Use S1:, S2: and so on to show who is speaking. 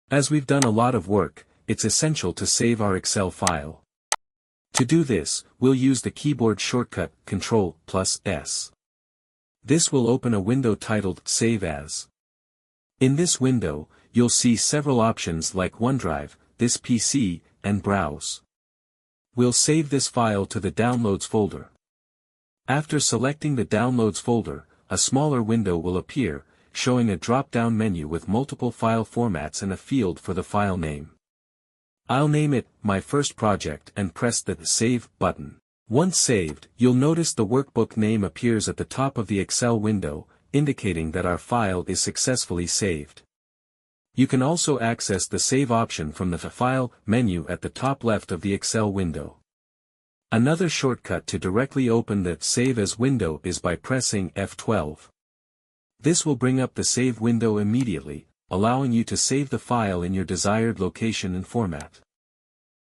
S1: As we've done a lot of work, it's essential to save our Excel file. To do this, we'll use the keyboard shortcut Ctrl+S. This will open a window titled Save As. In this window, you'll see several options like OneDrive, This PC, and Browse. We'll save this file to the Downloads folder. After selecting the Downloads folder, a smaller window will appear, showing a drop-down menu with multiple file formats and a field for the file name. I'll name it My First Project and press the Save button. Once saved, you'll notice the workbook name appears at the top of the Excel window, indicating that our file is successfully saved. You can also access the Save option from the File menu at the top left of the Excel window. Another shortcut to directly open the Save As window is by pressing F12. This will bring up the Save window immediately, allowing you to save the file in your desired location and format.